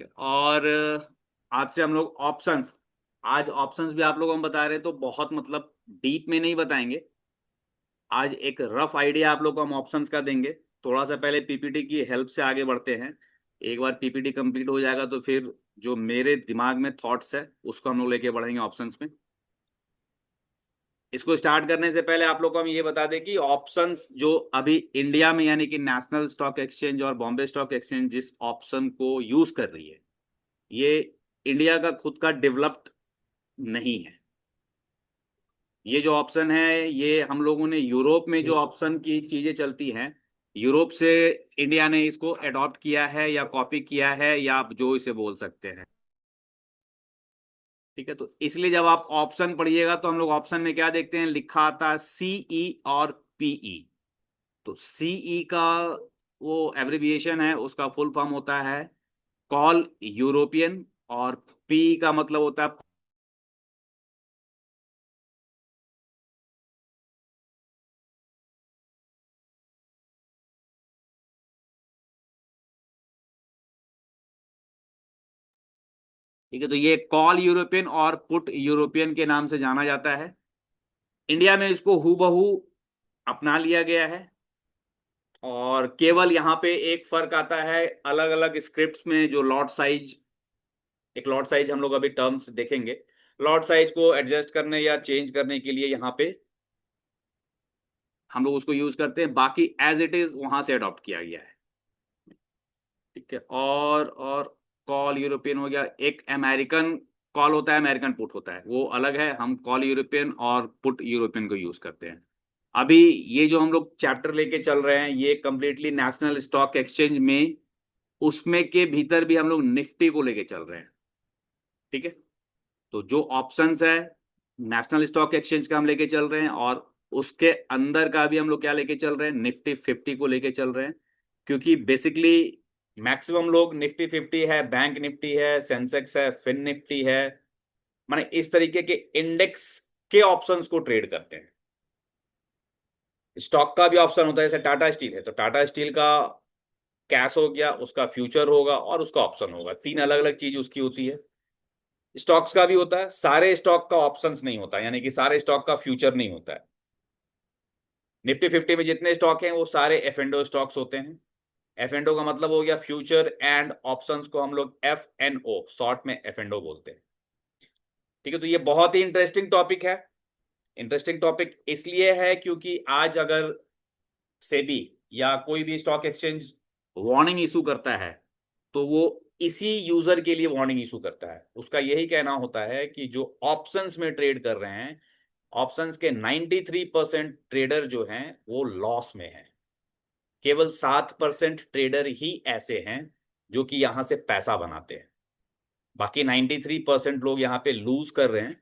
है। और आज से हम लोग ऑप्शंस, आज ऑप्शंस भी आप लोगों को हम बता रहे हैं, तो बहुत मतलब डीप में नहीं बताएंगे। आज एक रफ आइडिया आप लोग को हम ऑप्शंस का देंगे। थोड़ा सा पहले पीपीटी की हेल्प से आगे बढ़ते हैं। एक बार पीपीटी कंप्लीट हो जाएगा तो फिर जो मेरे दिमाग में थॉट्स है उसको हम लोग लेके बढ़ेंगे ऑप्शंस में। इसको स्टार्ट करने से पहले आप लोग को हम ये बता दें कि ऑप्शंस जो अभी इंडिया में यानी कि नेशनल स्टॉक एक्सचेंज और बॉम्बे स्टॉक एक्सचेंज जिस ऑप्शन को यूज कर रही है, ये इंडिया का खुद का डेवलप्ड नहीं है। ये जो ऑप्शन है ये हम लोगों ने यूरोप में जो ऑप्शन की चीजें चलती हैं, यूरोप से इंडिया ने इसको अडॉप्ट किया है या कॉपी किया है या आप जो इसे बोल सकते हैं। ठीक है, तो इसलिए जब आप ऑप्शन पढ़िएगा तो हम लोग ऑप्शन में क्या देखते हैं, लिखा आता सीई और पीई। तो सीई का वो एब्रिविएशन है, उसका फुल फॉर्म होता है कॉल यूरोपियन, और पी का मतलब होता है। ठीक है, तो ये कॉल यूरोपियन और पुट यूरोपियन के नाम से जाना जाता है। इंडिया में इसको हूबहू अपना लिया गया है, और केवल यहाँ पे एक फर्क आता है अलग अलग स्क्रिप्ट्स में, जो लॉट साइज, एक लॉट साइज हम लोग अभी टर्म्स देखेंगे। लॉट साइज को एडजस्ट करने या चेंज करने के लिए यहाँ पे हम लोग उसको यूज करते हैं, बाकी एज इट इज वहां से अडॉप्ट किया गया है। ठीक है, और कॉल यूरोपियन हो गया। एक अमेरिकन कॉल होता है, अमेरिकन पुट होता है, वो अलग है। हम कॉल यूरोपियन और पुट यूरोपियन को यूज करते हैं। अभी ये जो हम लोग चैप्टर लेके चल रहे हैं ये कंप्लीटली नेशनल स्टॉक एक्सचेंज में, उसमें के भीतर भी हम लोग निफ्टी को लेके चल रहे हैं। ठीक है, तो जो ऑप्शंस है नेशनल स्टॉक एक्सचेंज का हम लेके चल रहे हैं, और उसके अंदर का भी हम लोग क्या लेके चल रहे हैं, निफ्टी 50 को लेके चल रहे हैं। क्योंकि बेसिकली मैक्सिमम लोग निफ्टी 50 है, बैंक निफ्टी है, सेंसेक्स है, फिन निफ्टी है, माने इस तरीके के इंडेक्स के ऑप्शंस को ट्रेड करते हैं। स्टॉक का भी ऑप्शन होता है, जैसे टाटा स्टील है तो टाटा स्टील का कैश हो गया, उसका फ्यूचर होगा और उसका ऑप्शन होगा, तीन अलग अलग चीज उसकी होती है। स्टॉक्स का भी होता है, सारे स्टॉक का ऑप्शंस नहीं होता, यानी कि सारे स्टॉक का फ्यूचर नहीं होता है। निफ्टी 50 में जितने स्टॉक हैं वो सारे एफ एंडो स्टॉक्स होते हैं। एफ एंडो का मतलब हो गया फ्यूचर एंड ऑप्शंस को हम लोग एफ एन ओ शॉर्ट में एफ एंडो बोलते हैं। ठीक है, तो ये बहुत ही इंटरेस्टिंग टॉपिक है। इंटरेस्टिंग टॉपिक इसलिए है क्योंकि आज अगर सेबी या कोई भी स्टॉक एक्सचेंज वार्निंग इशू करता है तो वो इसी यूजर के लिए वार्निंग इशू करता है। उसका यही कहना होता है कि जो ऑप्शंस में ट्रेड कर रहे हैं, ऑप्शंस के 93% ट्रेडर जो हैं वो लॉस में हैं। केवल 7% ट्रेडर ही ऐसे हैं जो कि यहां से पैसा बनाते हैं। बाकी 93% लोग यहाँ पे लूज कर रहे हैं,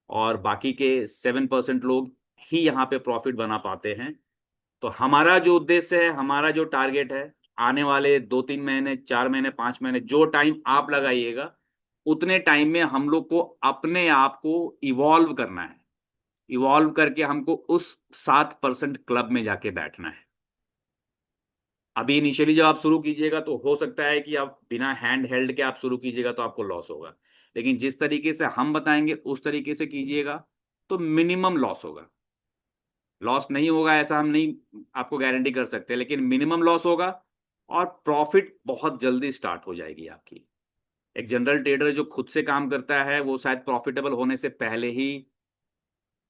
और बाकी के 7% लोग ही यहाँ पे प्रॉफिट बना पाते हैं। तो हमारा जो उद्देश्य है, हमारा जो टारगेट है, आने वाले 2-3 महीने, 4 महीने, 5 महीने, जो टाइम आप लगाइएगा उतने टाइम में हम लोग को अपने आप को इवॉल्व करना है। इवॉल्व करके हमको उस 7% क्लब में जाके बैठना है। अभी इनिशियली जब आप शुरू कीजिएगा तो हो सकता है कि आप बिना हैंड हेल्ड के आप शुरू कीजिएगा तो आपको लॉस होगा, लेकिन जिस तरीके से हम बताएंगे उस तरीके से कीजिएगा तो मिनिमम लॉस होगा। लॉस नहीं होगा ऐसा हम नहीं आपको गारंटी कर सकते, लेकिन मिनिमम लॉस होगा, और प्रॉफिट बहुत जल्दी स्टार्ट हो जाएगी आपकी। एक जनरल ट्रेडर जो खुद से काम करता है वो शायद प्रॉफिटेबल होने से पहले ही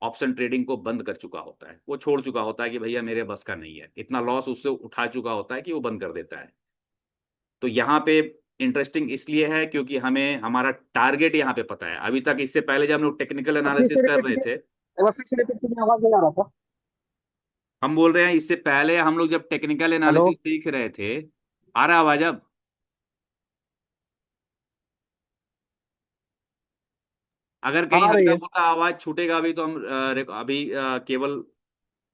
ऑप्शन ट्रेडिंग को बंद कर चुका होता है, वो छोड़ चुका होता है कि भैया मेरे बस का नहीं है, इतना लॉस उससे उठा चुका होता है कि वो बंद कर देता है। तो यहाँ पे इंटरेस्टिंग इसलिए है क्योंकि हमें हमारा टारगेट यहाँ पे पता है। अभी तक इससे पहले जब हम लोग टेक्निकल फिर एनालिसिस से कर रिपीट रहे कीजिए, थे, एक बार फिर से रिपीट कीजिए, आवाज नहीं आ रहा था। हम बोल रहे हैं इससे पहले हम लोग जब टेक्निकल हेलो। एनालिसिस सीख रहे थे, आ रहा आवाज अब? अगर कहीं हाँ, आ रही हल्का है। फुल्का आवाज छूटेगा अभी तो हम अभी केवल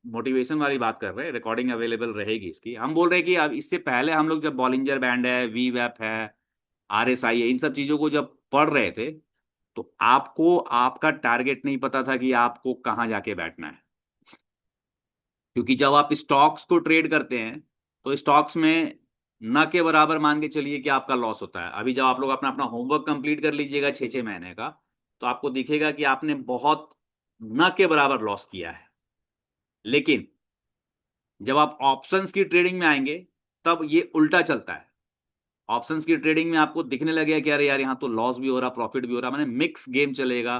मोटिवेशन वाली बात कर रहे हैं, रिकॉर्डिंग अवेलेबल रहेगी इसकी। हम बोल रहे हैं कि अब इससे पहले हम लोग जब बॉलिंजर बैंड है, वी वैप है, आरएसआई है, इन सब चीजों को जब पढ़ रहे थे तो आपको आपका टारगेट नहीं पता था कि आपको कहाँ जाके बैठना है। क्योंकि जब आप स्टॉक्स को ट्रेड करते हैं तो स्टॉक्स में न के बराबर मान के चलिए कि आपका लॉस होता है। अभी जब आप लोग अपना अपना होमवर्क कंप्लीट कर लीजिएगा 6 6 महीने का, तो आपको दिखेगा कि आपने बहुत न के बराबर लॉस किया है। लेकिन जब आप ऑप्शंस की ट्रेडिंग में आएंगे, तब ये उल्टा चलता है। ऑप्शंस की ट्रेडिंग में आपको दिखने लगेगा कि अरे यार, यहाँ तो लॉस भी हो रहा, प्रॉफिट भी हो रहा, माने मिक्स गेम चलेगा।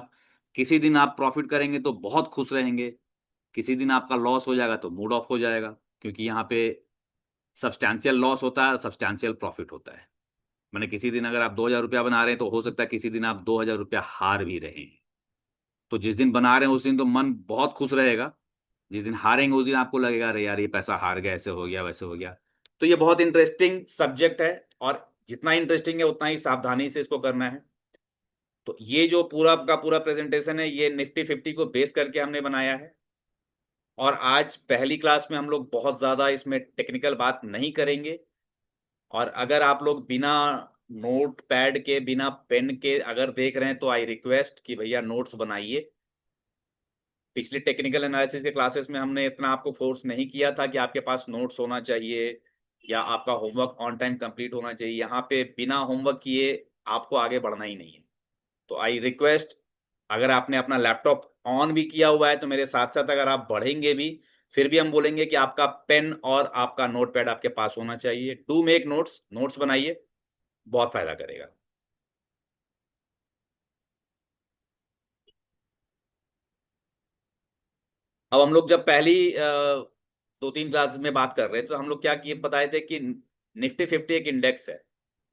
किसी दिन आप प्रॉफिट करेंगे तो बहुत खुश रहेंगे, किसी दिन आपका लॉस हो जाएगा तो मूड ऑफ हो जाएगा, क्योंकि यहाँ पे सब्सटैंशियल लॉस होता है और सब्सटैंशियल प्रॉफिट होता है। मैंने किसी दिन अगर आप 2,000 रुपया बना रहे हैं, तो हो सकता है किसी दिन आप 2,000 रुपया हार भी रहे हैं। तो जिस दिन बना रहे हैं उस दिन तो मन बहुत खुश रहेगा, जिस दिन हारेंगे उस दिन आपको लगेगा अरे यार, ये पैसा हार गया, ऐसे हो गया वैसे हो गया। तो ये बहुत इंटरेस्टिंग सब्जेक्ट है, और जितना इंटरेस्टिंग है उतना ही सावधानी से इसको करना है। तो ये जो पूरा का पूरा प्रेजेंटेशन है, ये निफ्टी 50 को बेस करके हमने बनाया है। और आज पहली क्लास में हम लोग बहुत ज़्यादा इसमें टेक्निकल बात नहीं करेंगे। और अगर आप लोग बिना नोट पैड के, बिना पेन के अगर देख रहे हैं, तो आई रिक्वेस्ट कि भैया नोट्स बनाइए। पिछली टेक्निकल एनालिसिस के क्लासेस में हमने इतना आपको फोर्स नहीं किया था कि आपके पास नोट्स होना चाहिए या आपका होमवर्क ऑन टाइम कंप्लीट होना चाहिए। यहाँ पे बिना होमवर्क किए आपको आगे बढ़ना ही नहीं है। तो आई रिक्वेस्ट, अगर आपने अपना लैपटॉप ऑन भी किया हुआ है तो मेरे साथ साथ अगर आप बढ़ेंगे भी, फिर भी हम बोलेंगे कि आपका पेन और आपका नोट पैड आपके पास होना चाहिए। डू मेक नोट्स, नोट्स बनाइए, बहुत फायदा करेगा। अब हम लोग जब पहली 2 3 क्लास में बात कर रहे थे, तो हम लोग क्या किए बताए थे कि निफ्टी 50 एक इंडेक्स है,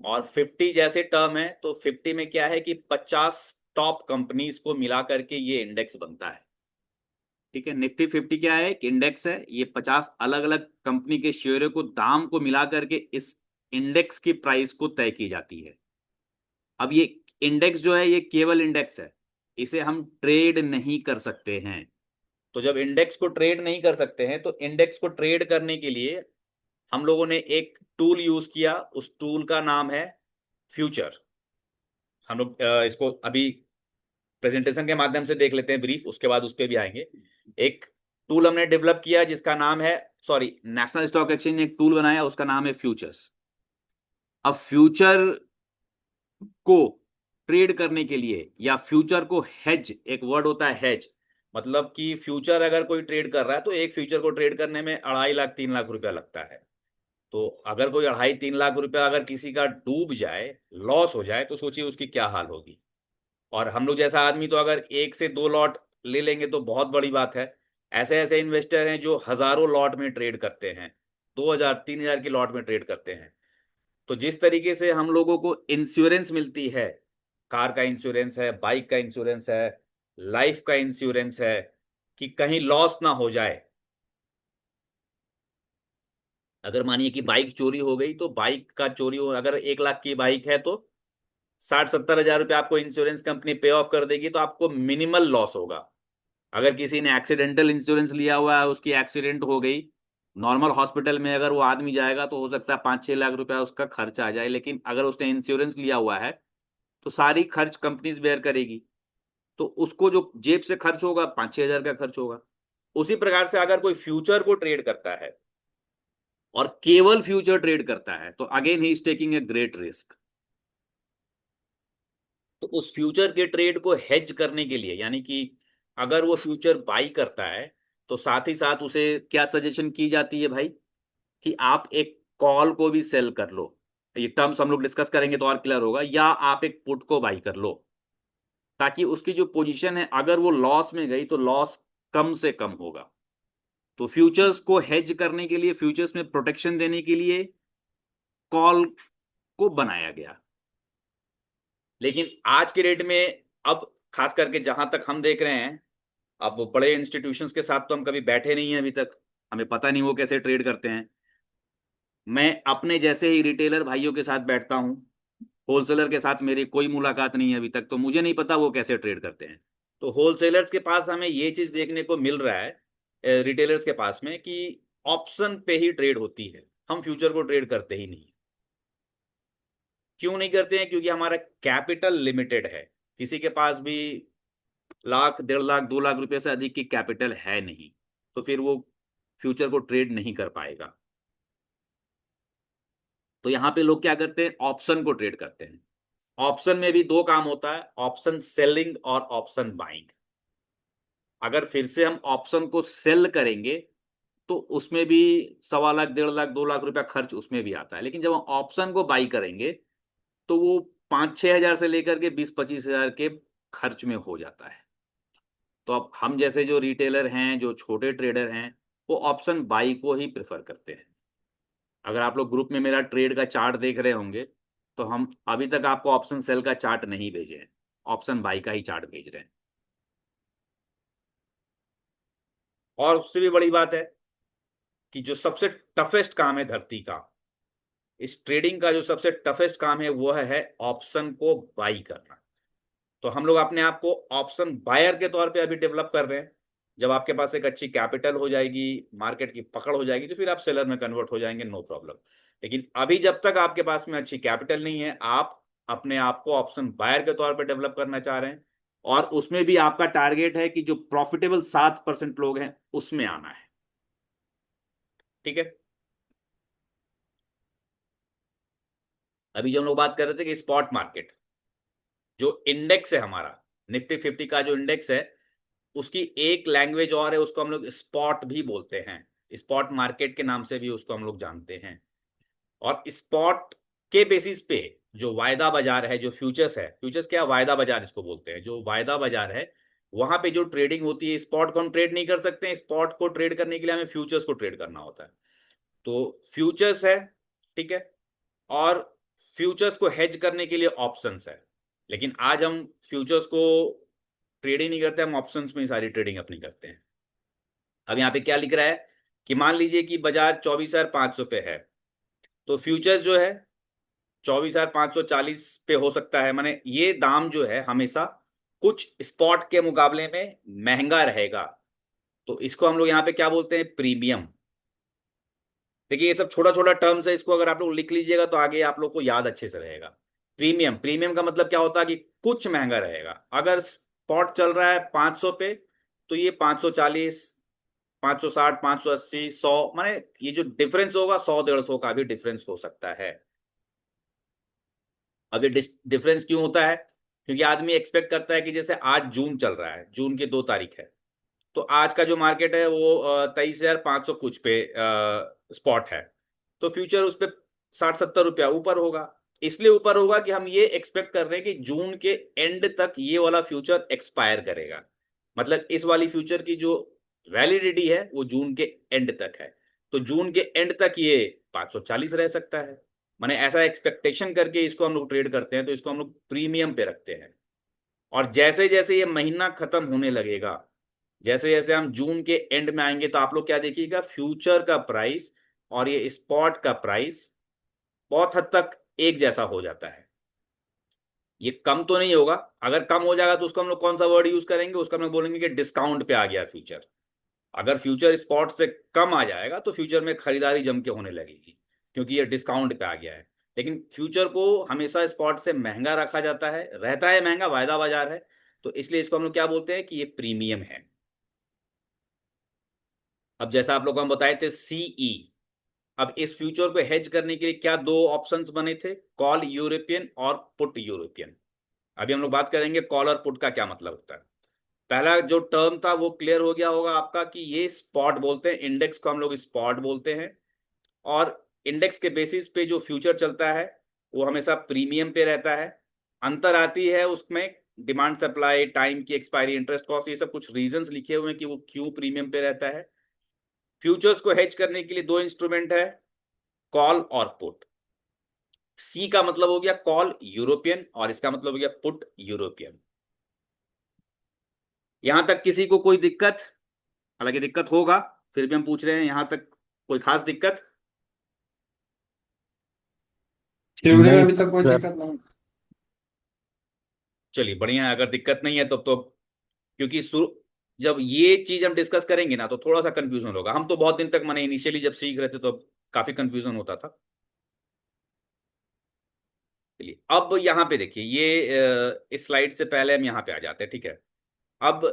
और 50 जैसे टर्म है, तो 50 में क्या है कि 50 टॉप कंपनीज को मिला करके ये इंडेक्स बनता है। ठीक है, निफ्टी 50 क्या है, एक इंडेक्स है। ये 50 अलग अलग कंपनी के शेयरों को, दाम को मिला करके इस इंडेक्स की प्राइस को तय की जाती है। अब ये इंडेक्स जो है, ये केवल इंडेक्स है, इसे हम ट्रेड नहीं कर सकते हैं। तो जब इंडेक्स को ट्रेड नहीं कर सकते हैं, तो इंडेक्स को ट्रेड करने के लिए हम लोगों ने एक टूल यूज किया। उस टूल का नाम है फ्यूचर। हम लोग इसको अभी प्रेजेंटेशन के माध्यम से देख लेते हैं ब्रीफ, उसके बाद उस पर भी आएंगे। एक टूल हमने डेवलप किया जिसका नाम है, सॉरी, नेशनल स्टॉक एक्सचेंज ने एक टूल बनाया, उसका नाम है फ्यूचर्स। अब फ्यूचर को ट्रेड करने के लिए, या फ्यूचर को हेज, एक वर्ड होता है हेज, मतलब कि फ्यूचर अगर कोई ट्रेड कर रहा है, तो एक फ्यूचर को ट्रेड करने में 2.5 लाख 3 लाख रुपया लगता है। तो अगर कोई 2.5 3 लाख रुपया अगर किसी का डूब जाए, लॉस हो जाए, तो सोचिए उसकी क्या हाल होगी। और हम लोग जैसा आदमी तो अगर 1 से 2 लॉट ले लेंगे तो बहुत बड़ी बात है। ऐसे ऐसे इन्वेस्टर हैं जो हजारों लॉट में ट्रेड करते हैं, 2,000 3,000 की लॉट में ट्रेड करते हैं। तो जिस तरीके से हम लोगों को इंश्योरेंस मिलती है, कार का इंश्योरेंस है, बाइक का इंश्योरेंस है, लाइफ का इंश्योरेंस है, कि कहीं लॉस ना हो जाए। अगर मानिए कि बाइक चोरी हो गई, तो बाइक का चोरी हो, अगर 1 लाख की बाइक है, तो 60 70 हजार रुपये आपको इंश्योरेंस कंपनी पे ऑफ कर देगी, तो आपको मिनिमल लॉस होगा। अगर किसी ने एक्सीडेंटल इंश्योरेंस लिया हुआ है, उसकी एक्सीडेंट हो गई, नॉर्मल हॉस्पिटल में अगर वो आदमी जाएगा, तो हो सकता है 5 6 लाख रुपया उसका खर्च आ जाए। लेकिन अगर उसने इंश्योरेंस लिया हुआ है, तो सारी खर्च कंपनीज बेयर करेगी, तो उसको जो जेब से खर्च होगा 5 6 हजार का खर्च होगा। उसी प्रकार से अगर कोई फ्यूचर को ट्रेड करता है, और केवल फ्यूचर ट्रेड करता है, तो again he is taking a great risk. तो उस फ्यूचर के ट्रेड को हेज करने के लिए, यानी कि अगर वो फ्यूचर बाई करता है, तो साथ ही साथ उसे क्या सजेशन की जाती है भाई, कि आप एक कॉल को भी सेल कर लो। ये टर्म्स हम लोग डिस्कस करेंगे तो और क्लियर होगा। या आप एक पुट को बाई कर लो, ताकि उसकी जो पोजीशन है, अगर वो लॉस में गई तो लॉस कम से कम होगा। तो फ्यूचर्स को हेज करने के लिए, फ्यूचर्स में प्रोटेक्शन देने के लिए कॉल को बनाया गया। लेकिन आज के डेट में, अब खास करके जहां तक हम देख रहे हैं, अब बड़े इंस्टीट्यूशंस के साथ तो हम कभी बैठे नहीं हैं अभी तक, हमें पता नहीं वो कैसे ट्रेड करते हैं। मैं अपने जैसे ही रिटेलर भाइयों के साथ बैठता हूं, होलसेलर के साथ मेरी कोई मुलाकात नहीं है अभी तक, तो मुझे नहीं पता वो कैसे ट्रेड करते हैं। तो होलसेलर्स के पास हमें ये चीज देखने को मिल रहा है, रिटेलर्स के पास में, कि ऑप्शन पे ही ट्रेड होती है, हम फ्यूचर को ट्रेड करते ही नहीं। क्यों नहीं करते हैं? क्योंकि हमारा कैपिटल लिमिटेड है। किसी के पास भी 1 लाख 1.5 लाख 2 लाख रुपए से अधिक की कैपिटल है नहीं, तो फिर वो फ्यूचर को ट्रेड नहीं कर पाएगा। तो यहाँ पे लोग क्या करते हैं, ऑप्शन को ट्रेड करते हैं। ऑप्शन में भी दो काम होता है, ऑप्शन सेलिंग और ऑप्शन बाइंग। अगर फिर से हम ऑप्शन को सेल करेंगे तो उसमें भी 1.25 लाख, 1.5 लाख, 2 लाख रुपया खर्च उसमें भी आता है। लेकिन जब हम ऑप्शन को बाई करेंगे तो वो 5-6 हजार से लेकर के 20-25 हजार के खर्च में हो जाता है। तो अब हम जैसे जो रिटेलर हैं, जो छोटे ट्रेडर हैं, वो ऑप्शन बाई को ही प्रेफर करते हैं। अगर आप लोग ग्रुप में मेरा ट्रेड का चार्ट देख रहे होंगे तो हम अभी तक आपको ऑप्शन सेल का चार्ट नहीं भेजे हैं, ऑप्शन बाई का ही चार्ट भेज रहे हैं। और उससे भी बड़ी बात है कि जो सबसे टफेस्ट काम है धरती का, इस ट्रेडिंग का जो सबसे टफेस्ट काम है वो है ऑप्शन को बाई करना। तो हम लोग अपने आप को ऑप्शन बायर के तौर पे अभी डेवलप कर रहे हैं। जब आपके पास एक अच्छी कैपिटल हो जाएगी, मार्केट की पकड़ हो जाएगी, तो फिर आप सेलर में कन्वर्ट हो जाएंगे, नो प्रॉब्लम। लेकिन अभी जब तक आपके पास में अच्छी कैपिटल नहीं है, आप अपने आप को ऑप्शन बायर के तौर पे डेवलप करना चाह रहे हैं, और उसमें भी आपका टारगेट है कि जो प्रॉफिटेबल 7% लोग हैं उसमें आना है। ठीक है। अभी जो हम लोग बात कर रहे थे कि स्पॉट मार्केट, जो इंडेक्स है हमारा, निफ्टी 50 का जो इंडेक्स है, उसकी एक लैंग्वेज और है, उसको हम लोग स्पॉट भी बोलते हैं। स्पॉट मार्केट के नाम से भी उसको हम लोग जानते हैं। और स्पॉट के बेसिस पे जो वायदा बाजार है, जो फ्यूचर्स है, फ्यूचर्स क्या, वायदा बाजार इसको बोलते हैं, जो वायदा बाजार है वहां पे जो ट्रेडिंग होती है, स्पॉट को हम ट्रेड नहीं कर सकते हैं। स्पॉट को ट्रेड करने के लिए हमें फ्यूचर्स को ट्रेड करना होता है। तो फ्यूचर्स है, ठीक है। और फ्यूचर्स को हेज करने के लिए ऑप्शंस है। लेकिन आज हम फ्यूचर्स को ट्रेड ही नहीं करते, हम ऑप्शंस में ही सारी ट्रेडिंग अपनी करते हैं। अब यहाँ पे क्या लिख रहा है कि मान लीजिए कि बाजार 24,500 पे है, तो फ्यूचर्स जो है 24,540 पे हो सकता है। माने ये दाम जो है हमेशा कुछ स्पॉट के मुकाबले में महंगा रहेगा। तो इसको हम लोग यहाँ पे क्या बोलते हैं, प्रीमियम। देखिए ये सब छोटा छोटा टर्म्स है, इसको अगर आप लोग लिख लीजिएगा तो आगे आप लोग को याद अच्छे से रहेगा। प्रीमियम, प्रीमियम का मतलब क्या होता है कि कुछ महंगा रहेगा। अगर स्पॉट चल रहा है 500 पे, तो ये 540, 560, 580, 100, माने ये जो डिफरेंस होगा 100-150 का भी डिफरेंस हो सकता है। अब ये डिफरेंस क्यों होता है, क्योंकि आदमी एक्सपेक्ट करता है कि जैसे आज जून चल रहा है, जून की 2 तारीख है, तो आज का जो मार्केट है वो 23,500 कुछ पे स्पॉट है। तो फ्यूचर उस पर 60-70 रुपया ऊपर होगा। इसलिए ऊपर होगा कि हम ये एक्सपेक्ट कर रहे हैं कि जून के एंड तक ये वाला फ्यूचर एक्सपायर करेगा। मतलब इस वाली फ्यूचर की जो वैलिडिटी है वो जून के एंड तक है। तो जून के एंड तक ये 540 रह सकता है। माने ऐसा एक्सपेक्टेशन करके इसको हम लोग ट्रेड करते हैं, तो इसको हम लोग प्रीमियम पे रखते हैं। और जैसे जैसे ये महीना खत्म होने लगेगा, जैसे जैसे हम जून के एंड में आएंगे, तो आप लोग क्या देखिएगा, फ्यूचर का प्राइस और ये स्पॉट का प्राइस बहुत हद तक एक जैसा हो जाता है। ये कम तो नहीं होगा। अगर कम हो जाएगा तो उसको हम लोग कौन सा वर्ड यूज करेंगे, उसका हम लोग बोलेंगे कि डिस्काउंट पे आ गया फ्यूचर। अगर फ्यूचर स्पॉट से कम आ जाएगा तो फ्यूचर में खरीदारी जम के होने लगेगी, क्योंकि ये डिस्काउंट पे आ गया है। लेकिन फ्यूचर को हमेशा स्पॉट से महंगा रखा जाता है, रहता है महंगा, वायदा बाजार है। तो इसलिए इसको हम लोग क्या बोलते हैं कि ये प्रीमियम है। अब जैसा आप लोग को हम बताए थे सीई, अब इस फ्यूचर को हेज करने के लिए क्या दो ऑप्शंस बने थे, कॉल यूरोपियन और पुट यूरोपियन। अभी हम लोग बात करेंगे कॉल और पुट का क्या मतलब होता है। पहला जो टर्म था वो क्लियर हो गया होगा आपका कि ये स्पॉट बोलते हैं, इंडेक्स को हम लोग स्पॉट बोलते हैं। और इंडेक्स के बेसिस पे जो फ्यूचर चलता है वो हमेशा प्रीमियम पे रहता है। अंतर आती है उसमें डिमांड सप्लाई, टाइम की एक्सपायरी, इंटरेस्ट कॉस्ट, ये सब कुछ रीजंस लिखे हुए हैं कि वो क्यों प्रीमियम पे रहता है। फ्यूचर्स को हेज करने के लिए दो इंस्ट्रूमेंट है, कॉल और पुट। सी का मतलब हो गया कॉल यूरोपियन और इसका मतलब हो गया पुट यूरोपियन। यहां तक किसी को कोई दिक्कत, हालांकि दिक्कत होगा, फिर भी हम पूछ रहे हैं, यहां तक कोई खास दिक्कत? थ्योरी में नहीं अभी तक कोई सर। दिक्कत नहीं। चलिए बढ़िया है, अगर दिक्कत नहीं है तब तो, क्योंकि जब ये चीज हम डिस्कस करेंगे ना तो थोड़ा सा कंफ्यूजन होगा। हम तो बहुत दिन तक, मैंने इनिशियली जब सीख रहे थे तो काफी कंफ्यूजन होता था। चलिए अब यहाँ पे देखिए, ये इस स्लाइड से पहले हम यहाँ पे आ जाते हैं, ठीक है। अब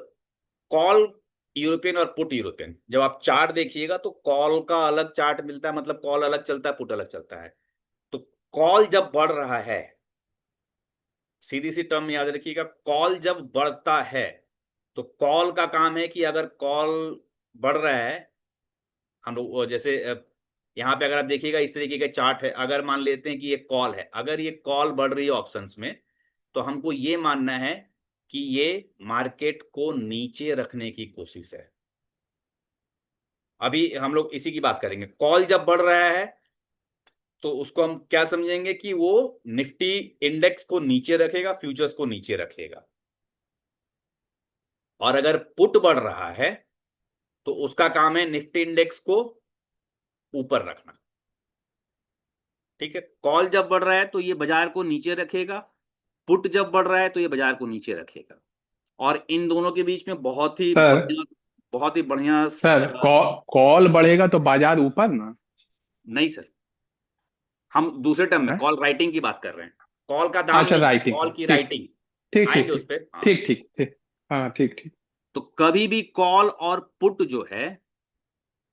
कॉल यूरोपियन और पुट यूरोपियन, जब आप चार्ट देखिएगा तो कॉल का अलग चार्ट मिलता है, मतलब कॉल अलग चलता है, पुट अलग चलता है। तो कॉल जब बढ़ रहा है, सीधी सी टर्म याद रखिएगा, कॉल जब बढ़ता है तो कॉल का काम है कि अगर कॉल बढ़ रहा है, हम लोग जैसे यहाँ पे अगर आप देखिएगा इस तरीके का चार्ट है, अगर मान लेते हैं कि ये कॉल है, अगर ये कॉल बढ़ रही है ऑप्शंस में, तो हमको ये मानना है कि ये मार्केट को नीचे रखने की कोशिश है। अभी हम लोग इसी की बात करेंगे, कॉल जब बढ़ रहा है तो उसको हम क्या समझेंगे कि वो निफ्टी इंडेक्स को नीचे रखेगा, फ्यूचर्स को नीचे रखेगा। और अगर पुट बढ़ रहा है तो उसका काम है निफ्टी इंडेक्स को ऊपर रखना। ठीक है, कॉल जब बढ़ रहा है तो ये बाजार को नीचे रखेगा, पुट जब बढ़ रहा है तो ये बाजार को नीचे रखेगा। और इन दोनों के बीच में सर बहुत ही बढ़िया सर कॉल बढ़ेगा तो बाजार ऊपर ना। नहीं सर, हम दूसरे टर्म में है? कॉल राइटिंग की बात कर रहे हैं, कॉल का दाम अच्छा, नहीं, राइटिंग। कॉल की ठीक राइटिंग। ठीक ठीक आएंगे उस ठीक पर, हाँ। ठीक ठीक ठीक। हाँ, ठीक ठीक। तो कभी भी कॉल और पुट जो है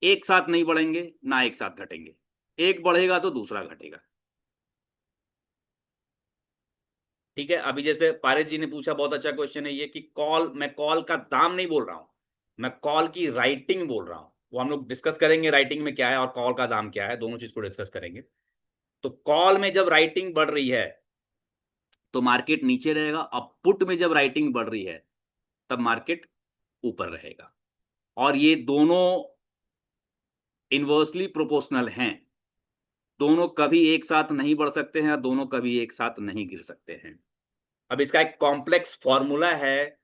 एक साथ नहीं बढ़ेंगे ना एक साथ घटेंगे, एक बढ़ेगा तो दूसरा घटेगा। ठीक है, अभी जैसे पारस जी ने पूछा, बहुत अच्छा क्वेश्चन है ये, कि कॉल, मैं कॉल का दाम नहीं बोल रहा हूं, मैं कॉल की राइटिंग बोल रहा हूं। वो हम लोग डिस्कस करेंगे राइटिंग में क्या है और कॉल का दाम क्या है, दोनों चीज को डिस्कस करेंगे। तो कॉल में जब राइटिंग बढ़ रही है तो मार्केट नीचे रहेगा, अब पुट में जब राइटिंग बढ़ रही है तब मार्केट ऊपर रहेगा। और ये दोनों इनवर्सली प्रोपोर्शनल हैं, दोनों कभी एक साथ नहीं बढ़ सकते हैं और दोनों कभी एक साथ नहीं गिर सकते हैं। अब इसका एक कॉम्प्लेक्स फॉर्मूला है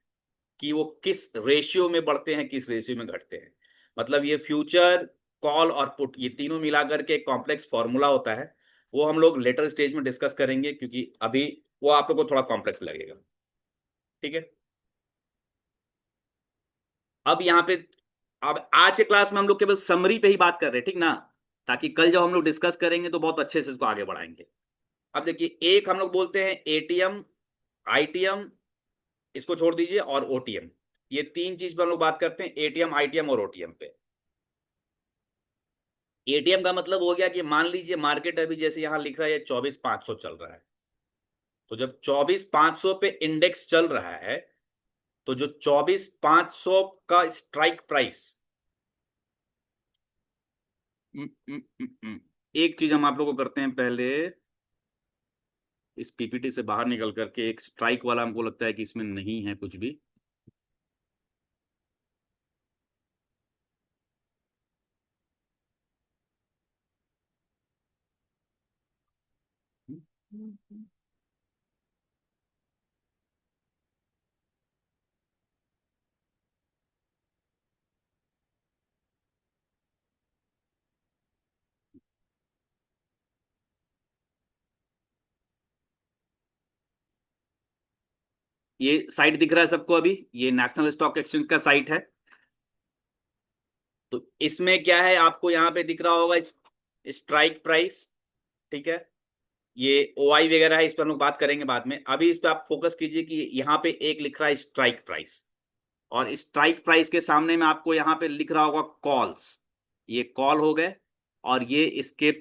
कि वो किस रेशियो में बढ़ते हैं, किस रेशियो में घटते हैं। मतलब ये फ्यूचर, कॉल और पुट, ये तीनों मिलाकर के एक कॉम्प्लेक्स फॉर्मूला होता है। वो हम लोग लेटर स्टेज में डिस्कस करेंगे, क्योंकि अभी वो आप लोग को थोड़ा कॉम्प्लेक्स लगेगा। ठीक है, अब यहाँ पे, अब आज के क्लास में हम लोग केवल समरी पे ही बात कर रहे हैं, ठीक ना, ताकि कल जब हम लोग डिस्कस करेंगे तो बहुत अच्छे से इसको आगे बढ़ाएंगे। अब देखिए, एक हम लोग बोलते हैं एटीएम, आईटीएम, इसको छोड़ दीजिए, और ओटीएम। ये तीन चीज पे हम लोग बात करते हैं, एटीएम, आईटीएम और ओटीएम पे। एटीएम का मतलब हो गया कि मान लीजिए मार्केट अभी जैसे यहां लिख रहा है 24,500 चल रहा है, तो जब 24,500 पे इंडेक्स चल रहा है तो जो 24,500 का स्ट्राइक प्राइस, एक चीज हम आप लोगों को करते हैं, पहले इस पीपीटी से बाहर निकल करके एक स्ट्राइक वाला, हमको लगता है कि इसमें नहीं है कुछ भी। ये साइट दिख रहा है सबको अभी, ये नेशनल स्टॉक एक्सचेंज का साइट है। तो इसमें क्या है, आपको यहाँ पे दिख रहा होगा स्ट्राइक प्राइस। ठीक है, ये ओआई वगैरह है, इस पर हम लोग बात करेंगे बाद में। अभी इस पर आप फोकस कीजिए कि यहाँ पे एक लिख रहा है स्ट्राइक प्राइस, और स्ट्राइक प्राइस के सामने में आपको यहाँ पे लिख रहा होगा कॉल्स। ये कॉल हो गए और ये इसके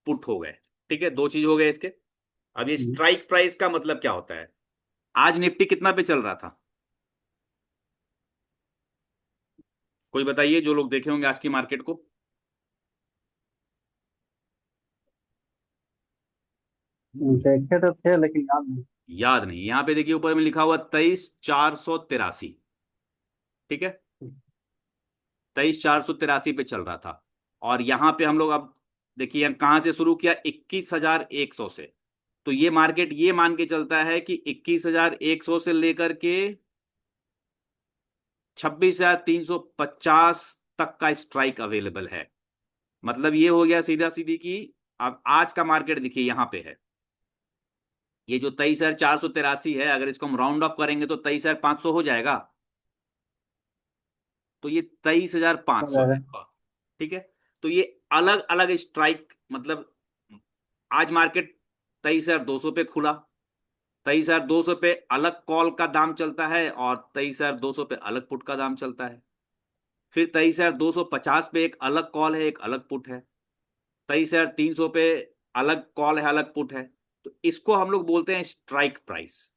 पुट हो गए। ठीक है, दो चीज हो गए इसके। अब ये स्ट्राइक प्राइस का मतलब क्या होता है, आज निफ्टी कितना पे चल रहा था, कोई बताइए, जो लोग देखे होंगे आज की मार्केट को। देखे तो थे लेकिन याद नहीं। याद नहीं, यहां पे देखिए ऊपर में लिखा हुआ 23,483। ठीक है, 23,483 पे चल रहा था। और यहां पे हम लोग अब देखिए कहां से शुरू किया, 21,100 से। तो ये मार्केट ये मान के चलता है कि 21,100 से लेकर के 26,350 तक का स्ट्राइक अवेलेबल है। मतलब ये हो गया सीधा सीधी की, अब आज का मार्केट देखिए यहां पे है, ये जो 23,483 है, अगर इसको हम राउंड ऑफ करेंगे तो 23,500 हो जाएगा। तो ये 23,500 है। ठीक है, तो ये अलग अलग स्ट्राइक, मतलब आज मार्केट 23,200 पे खुला, 23,200 पे अलग कॉल का दाम चलता है और 23,200 पे अलग पुट का दाम चलता है। फिर 23,250 पे एक अलग कॉल है, एक अलग पुट है। 23,300 पे अलग कॉल है, अलग पुट है, तो इसको हम लोग बोलते हैं स्ट्राइक प्राइस।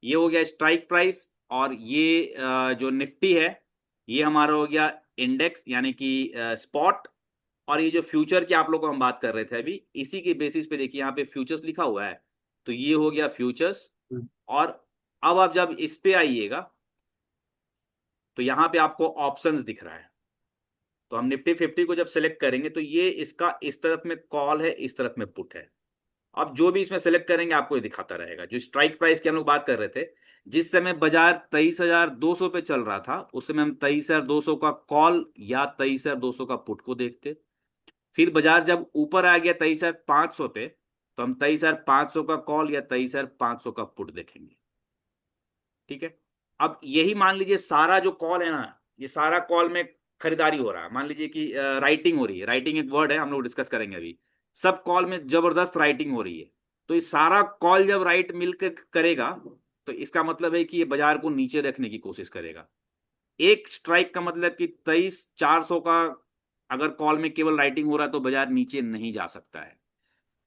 ये हो गया स्ट्राइक प्राइस। और ये जो निफ्टी है ये हमारा हो गया इंडेक्स यानी कि स्पॉट। और ये जो फ्यूचर की आप लोग को हम बात कर रहे थे अभी, इसी के बेसिस पे देखिए यहाँ पे फ्यूचर्स लिखा हुआ है, तो ये हो गया फ्यूचर्स। और अब आप जब इस पे आइएगा तो यहाँ पे आपको ऑप्शंस दिख रहा है। तो हम निफ्टी 50 को जब सेलेक्ट करेंगे तो ये इसका इस तरफ में कॉल है, इस तरफ में पुट है। अब जो भी इसमें सेलेक्ट करेंगे आपको ये दिखाता रहेगा। जो स्ट्राइक प्राइस की हम लोग बात कर रहे थे, जिस समय बाजार 23,200 पे चल रहा था उस समय हम 23,200 का कॉल या 23,200 का पुट को देखते। फिर बाजार जब ऊपर आ गया 23,500 पे तो हम 23,500 का कॉल या 23,500 का पुट देखेंगे। ठीक है। अब यही मान लीजिए सारा जो कॉल है ना, ये सारा कॉल में खरीदारी हो रहा है। मान लीजिए कि राइटिंग हो रही है, राइटिंग एक वर्ड है, हम लोग डिस्कस करेंगे अभी। सब कॉल में जबरदस्त राइटिंग हो रही है, तो ये सारा कॉल जब राइट मिलकर करेगा तो इसका मतलब है कि ये बाजार को नीचे रखने की कोशिश करेगा। एक स्ट्राइक का मतलब कि 23,400 का अगर कॉल में केवल राइटिंग हो रहा है तो बाजार नीचे नहीं जा सकता है।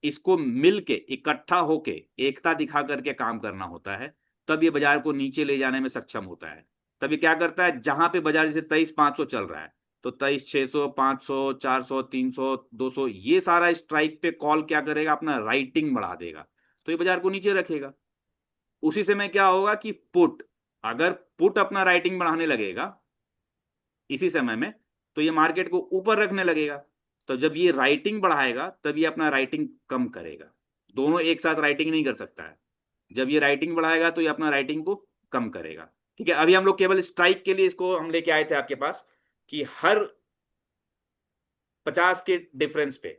इसको मिलके इकट्ठा होके एकता दिखा करके काम करना होता है, तब ये बाजार को नीचे ले जाने में सक्षम होता है। तब ये क्या करता है, जहां पे बाजार जैसे 23,500 चल रहा है तो 23,600, 500, 400, 300, 200, ये सारा स्ट्राइक पे कॉल क्या करेगा, अपना राइटिंग बढ़ा देगा, तो ये बाजार को नीचे रखेगा। उसी समय क्या होगा कि पुट, अगर पुट अपना राइटिंग बढ़ाने लगेगा इसी समय में, तो ये मार्केट को ऊपर रखने लगेगा। तो जब ये राइटिंग बढ़ाएगा तब ये अपना राइटिंग कम करेगा। दोनों एक साथ राइटिंग नहीं कर सकता है। जब ये राइटिंग बढ़ाएगा तो ये अपना राइटिंग को कम करेगा। ठीक है। अभी हम लोग केवल स्ट्राइक के लिए इसको हम लेके आए थे आपके पास कि हर 50 के डिफरेंस पे,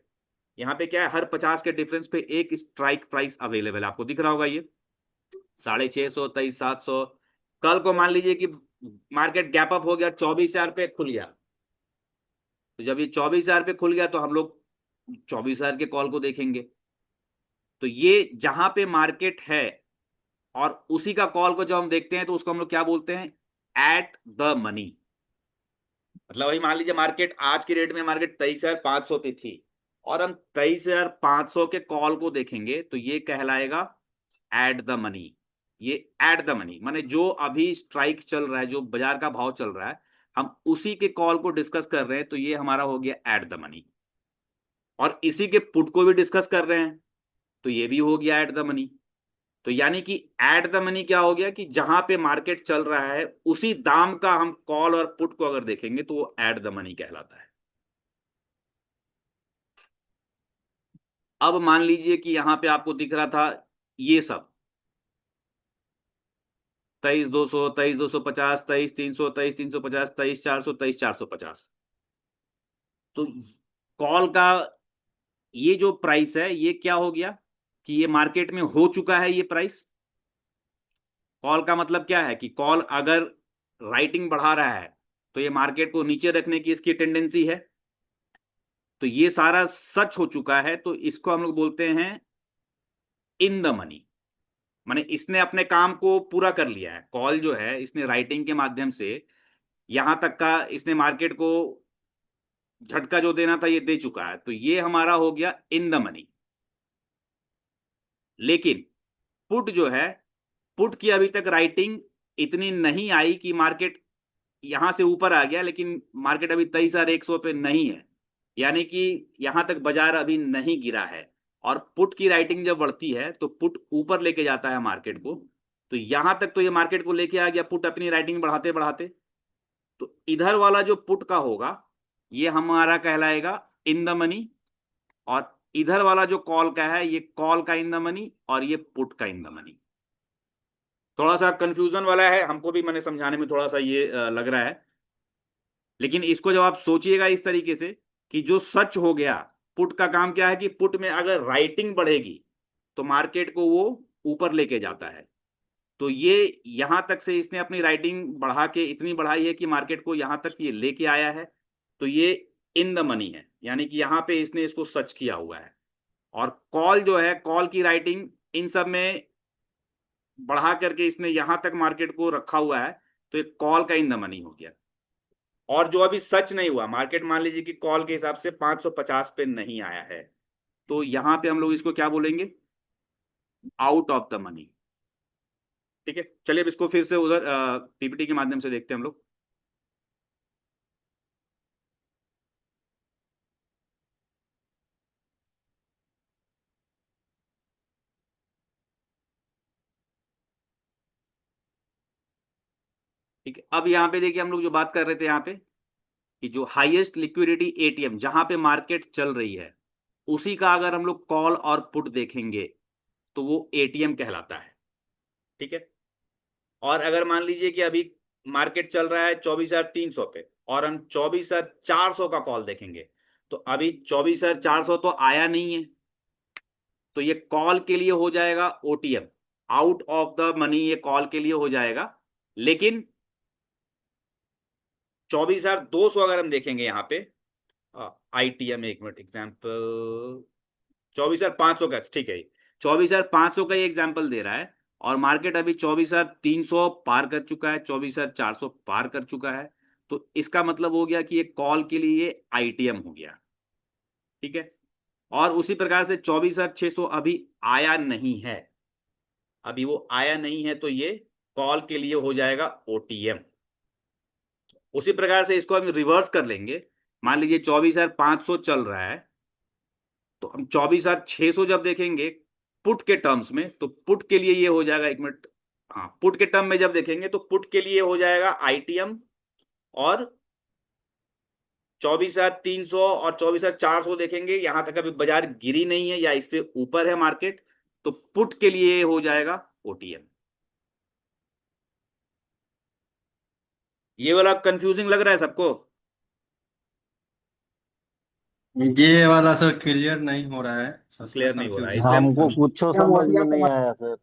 यहाँ पे क्या है, हर 50 के डिफरेंस पे एक स्ट्राइक प्राइस अवेलेबल है। आपको दिख रहा होगा ये 650, 23,700। कल को मान लीजिए कि मार्केट गैप अप हो गया, 24,000 पे खुल गया, तो जब ये 24,000 पे खुल गया तो हम लोग 24,000 के कॉल को देखेंगे। तो ये जहां पे मार्केट है और उसी का कॉल को जब हम देखते हैं तो उसको हम लोग क्या बोलते हैं, एट द मनी। मतलब वही मान लीजिए मार्केट आज की रेट में मार्केट 23,500 पे थी और हम 23,500 के कॉल को देखेंगे तो ये कहलाएगा एट द मनी। ये एट द मनी माने जो अभी स्ट्राइक चल रहा है, जो बाजार का भाव चल रहा है, हम उसी के कॉल को डिस्कस कर रहे हैं, तो ये हमारा हो गया एट द मनी। और इसी के पुट को भी डिस्कस कर रहे हैं तो ये भी हो गया एट द मनी। तो यानी कि एट द मनी क्या हो गया कि जहां पे मार्केट चल रहा है उसी दाम का हम कॉल और पुट को अगर देखेंगे तो वो एट द मनी कहलाता है। अब मान लीजिए कि यहां पे आपको दिख रहा था ये सब 23,200, 23,250, 23,300, 23,350, 23,400, 23,450। तो कॉल का ये जो प्राइस है ये क्या हो गया कि ये मार्केट में हो चुका है ये प्राइस। कॉल का मतलब क्या है कि कॉल अगर राइटिंग बढ़ा रहा है तो ये मार्केट को नीचे रखने की इसकी टेंडेंसी है। तो ये सारा सच हो चुका है, तो इसको हम लोग बोलते हैं इन द मनी। माने इसने अपने काम को पूरा कर लिया है। कॉल जो है इसने राइटिंग के माध्यम से यहां तक का इसने मार्केट को झटका जो देना था ये दे चुका है, तो ये हमारा हो गया इन द मनी। लेकिन पुट जो है, पुट की अभी तक राइटिंग इतनी नहीं आई कि मार्केट यहां से ऊपर आ गया, लेकिन मार्केट अभी 23,100 पे नहीं है, यानी कि यहां तक बाजार अभी नहीं गिरा है। और पुट की राइटिंग जब बढ़ती है तो पुट ऊपर लेके जाता है मार्केट को। तो यहां तक तो ये मार्केट को लेके आ गया पुट अपनी राइटिंग बढ़ाते बढ़ाते। तो इधर वाला जो पुट का होगा ये हमारा कहलाएगा इन द मनी, और इधर वाला जो कॉल का है ये कॉल का इन द मनी और ये पुट का इन द मनी। थोड़ा सा कंफ्यूजन वाला है, हमको भी मैंने समझाने में थोड़ा सा ये लग रहा है, लेकिन इसको जब आप सोचिएगा इस तरीके से कि जो सच हो गया, पुट का काम क्या है कि पुट में अगर राइटिंग बढ़ेगी तो मार्केट को वो ऊपर लेके जाता है। तो ये यहां तक से इसने अपनी राइटिंग बढ़ा के इतनी बढ़ाई है कि मार्केट को यहां तक ये लेके आया है, तो ये इन द मनी है, यानी कि यहां पे इसने इसको सच किया हुआ है। और कॉल जो है, कॉल की राइटिंग इन सब में बढ़ा करके इसने यहां तक मार्केट को रखा हुआ है, तो एक कॉल का इन द मनी हो गया। और जो अभी सच नहीं हुआ, मार्केट मान लीजिए कि कॉल के हिसाब से 550 पे नहीं आया है, तो यहां पे हम लोग इसको क्या बोलेंगे, आउट ऑफ द मनी। ठीक है, चलिए अब इसको फिर से उधर पीपीटी के माध्यम से देखते हैं हम लोग। ठीक है, अब यहाँ पे देखिए हम लोग जो बात कर रहे थे यहाँ पे कि जो हाईएस्ट लिक्विडिटी एटीएम जहां पे मार्केट चल रही है, उसी का अगर हम लोग कॉल और पुट देखेंगे तो वो एटीएम कहलाता है। ठीक है, और अगर मान लीजिए कि अभी मार्केट चल रहा है 24,300 पे और हम 24,400 का कॉल देखेंगे, तो अभी 24,400 तो आया नहीं है, तो ये कॉल के लिए हो जाएगा OTM, out of the money, ये कॉल के लिए हो जाएगा। लेकिन 24,200 अगर हम देखेंगे यहाँ पे, आईटीएम, एक मिनट, एग्जाम्पल 24,500 का, ठीक है, 24,500 का ये एग्जाम्पल दे रहा है, और मार्केट अभी 24,300 पार कर चुका है, 24,400 पार कर चुका है, तो इसका मतलब हो गया कि ये कॉल के लिए आईटीएम हो गया। ठीक है, और उसी प्रकार से 24,600 अभी आया नहीं है, अभी वो आया नहीं है, तो ये कॉल के लिए हो जाएगा ओटीएम। उसी प्रकार से इसको हम रिवर्स कर लेंगे। मान लीजिए 24,500 चल रहा है, तो हम 24,600 जब देखेंगे पुट के टर्म्स में, तो पुट के लिए ये हो जाएगा, एक मिनट, हाँ, पुट के टर्म में जब देखेंगे तो पुट के लिए हो जाएगा आईटीएम, और 24,300 और 24,400 देखेंगे, यहां तक अभी बाजार गिरी नहीं है या इससे ऊपर है मार्केट, तो पुट के लिए हो जाएगा ओटीएम। ये वाला कंफ्यूजिंग लग रहा है सबको? ये वाला सर क्लियर नहीं हो रहा है, सच में क्लियर नहीं हो रहा है, कंफ्यूजन। इसलिए हमको हम कुछ समझ में नहीं आया सर।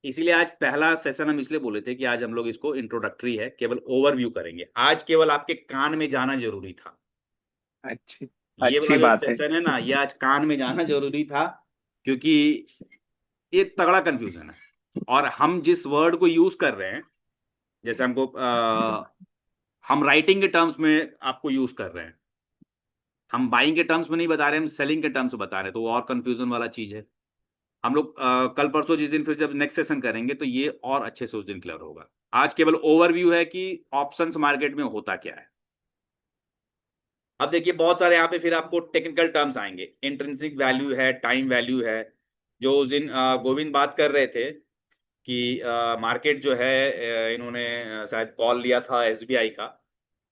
इसीलिए आज पहला सेशन हम इसलिए बोले थे कि आज हम लोग इसको इंट्रोडक्टरी है, केवल ओवरव्यू करेंगे, आज केवल आपके कान में जाना जरूरी था। अच्छी ये वाला अच्छी जो बात है। सेशन है ना, ये आज कान में जाना जरूरी था, क्योंकि ये तगड़ा कंफ्यूजन है, और हम जिस वर्ड को यूज कर रहे हैं, जैसे हमको हम राइटिंग के टर्म्स में आपको यूज कर रहे हैं, हम बाइंग के टर्म्स में नहीं बता रहे, हम सेलिंग के टर्म्स में बता रहे हैं, तो वो और कंफ्यूजन वाला चीज है। हम लोग कल परसों जिस दिन फिर जब नेक्स्ट सेशन करेंगे तो ये और अच्छे से उस दिन क्लियर होगा। आज केवल ओवरव्यू है कि ऑप्शंस मार्केट में होता क्या है। अब देखिए बहुत सारे यहाँ पे फिर आपको टेक्निकल टर्म्स आएंगे, इंट्रिंसिक वैल्यू है, टाइम वैल्यू है, जो उस दिन गोविंद बात कर रहे थे कि मार्केट जो है, इन्होंने शायद कॉल लिया था एसबीआई का,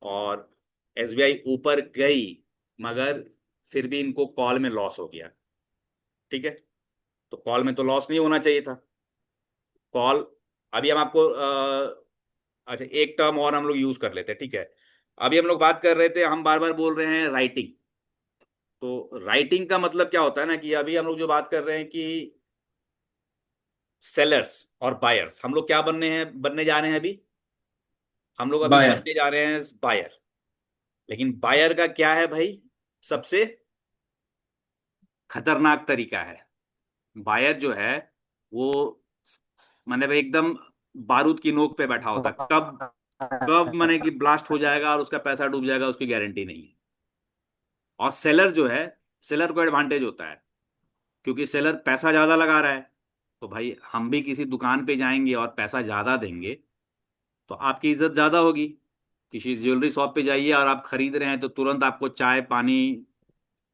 और एसबीआई ऊपर गई, मगर फिर भी इनको कॉल में लॉस हो गया। ठीक है, तो कॉल में तो लॉस नहीं होना चाहिए था। कॉल, अभी हम आपको अच्छा एक टर्म और हम लोग यूज कर लेते हैं, ठीक है। अभी हम लोग बात कर रहे थे, हम बार बार बोल रहे हैं राइटिंग, तो राइटिंग का मतलब क्या होता है ना, कि अभी हम लोग जो बात कर रहे हैं कि सेलर्स और बायर्स, हम लोग क्या बनने जा रहे हैं अभी, हम लोग अभी बायर। बनने जा रहे हैं बायर। लेकिन बायर का क्या है भाई, सबसे खतरनाक तरीका है। बायर जो है वो मतलब एकदम बारूद की नोक पे बैठा होता है, कब कब माने कि ब्लास्ट हो जाएगा और उसका पैसा डूब जाएगा उसकी गारंटी नहीं है। और सेलर जो है, सेलर को एडवांटेज होता है, क्योंकि सेलर पैसा ज्यादा लगा रहा है, तो भाई हम भी किसी दुकान पे जाएंगे और पैसा ज्यादा देंगे तो आपकी इज्जत ज्यादा होगी। किसी ज्वेलरी शॉप पे जाइए और आप खरीद रहे हैं तो तुरंत आपको चाय पानी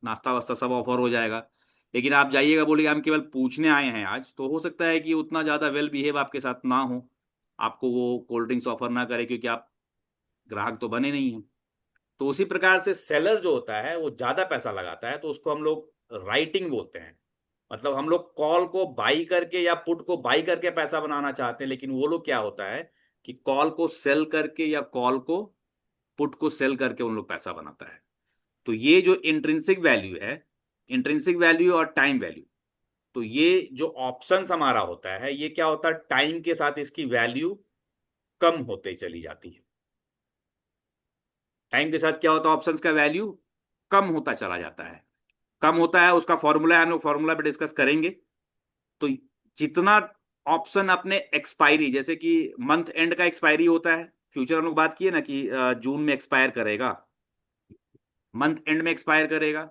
नाश्ता वास्ता सब ऑफर हो जाएगा। लेकिन आप जाइएगा बोलिए हम केवल पूछने आए हैं आज, तो हो सकता है कि उतना ज़्यादा वेल बिहेव आपके साथ ना हो, आपको वो कोल्ड ड्रिंक्स ऑफर ना करे, क्योंकि आप ग्राहक तो बने नहीं हैं। तो उसी प्रकार से सेलर जो होता है वो ज़्यादा पैसा लगाता है, तो उसको हम लोग राइटिंग बोलते हैं। मतलब हम लोग कॉल को बाई करके या पुट को बाई करके पैसा बनाना चाहते हैं, लेकिन वो लोग क्या होता है कि कॉल को सेल करके या कॉल को पुट को सेल करके उन लोग पैसा बनाता है। तो ये जो इंट्रिंसिक वैल्यू है, इंट्रिंसिक वैल्यू और टाइम वैल्यू, तो ये जो ऑप्शंस हमारा होता है, ये क्या होता है, टाइम के साथ इसकी वैल्यू कम होते चली जाती है। टाइम के साथ क्या होता है, ऑप्शंस का वैल्यू कम होता चला जाता है। कम होता है, उसका फॉर्मूला हम लोग फॉर्मूला पे डिस्कस करेंगे। तो जितना ऑप्शन अपने एक्सपायरी, जैसे कि मंथ एंड का एक्सपायरी होता है, फ्यूचर हम लोग बात किए ना कि जून में एक्सपायर करेगा, मंथ एंड में एक्सपायर करेगा,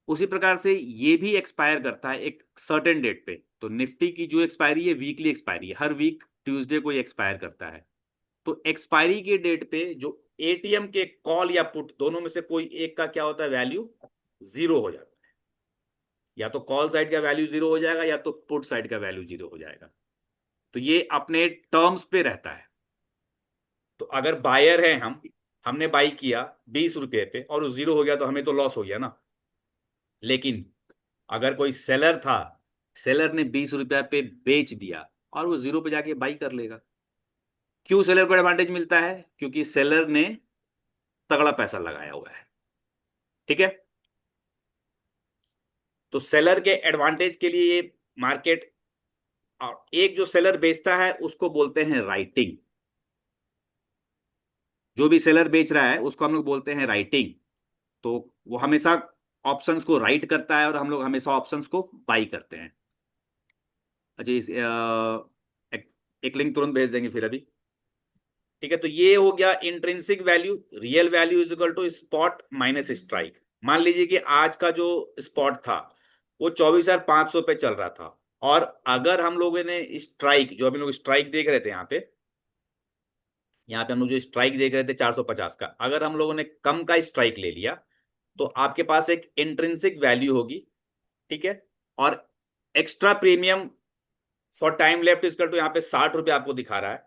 उसी प्रकार से ये भी एक्सपायर करता है एक सर्टेन डेट पे। तो निफ्टी की जो एक्सपायरी है वीकली एक्सपायरी है, हर वीक ट्यूसडे को एक्सपायर करता है। तो एक्सपायरी के डेट पे जो एटीएम के कॉल या पुट दोनों में से कोई एक का क्या होता है, वैल्यू जीरो हो जाता है। या तो कॉल साइड का वैल्यू जीरो हो जाएगा या तो पुट साइड का वैल्यू जीरो हो जाएगा। तो ये अपने टर्म्स पे रहता है। तो अगर बायर है हमने बाई किया 20 रुपए पे और वो जीरो हो गया तो हमें तो लॉस हो गया ना। लेकिन अगर कोई सेलर था, सेलर ने 20 रुपया पे बेच दिया और वो जीरो पे जाके बाई कर लेगा। क्यों सेलर को एडवांटेज मिलता है? क्योंकि सेलर ने तगड़ा पैसा लगाया हुआ है। ठीक है, तो सेलर के एडवांटेज के लिए ये मार्केट, और एक जो सेलर बेचता है उसको बोलते हैं राइटिंग। जो भी सेलर बेच रहा है उसको हम लोग बोलते हैं राइटिंग। तो वो हमेशा ऑप्शंस को राइट करता है और हम लोग हमेशा ऑप्शंस को बाई करते हैं। अच्छा एक लिंक तुरंत भेज देंगे फिर अभी। ठीक है, तो ये हो गया intrinsic value. Real value is equal to spot minus strike. मान लीजिए कि आज का जो स्पॉट था वो 24,500 पे चल रहा था, और अगर हम लोगों ने स्ट्राइक, जो अभी लोग स्ट्राइक देख रहे थे यहाँ पे हम लोग जो स्ट्राइक देख रहे थे 450 का, अगर हम लोगों ने कम का स्ट्राइक ले लिया तो आपके पास एक इंट्रिंसिक वैल्यू होगी। ठीक है, और extra premium for time left इसका तो यहाँ पे 60 रुपये आपको दिखा रहा है।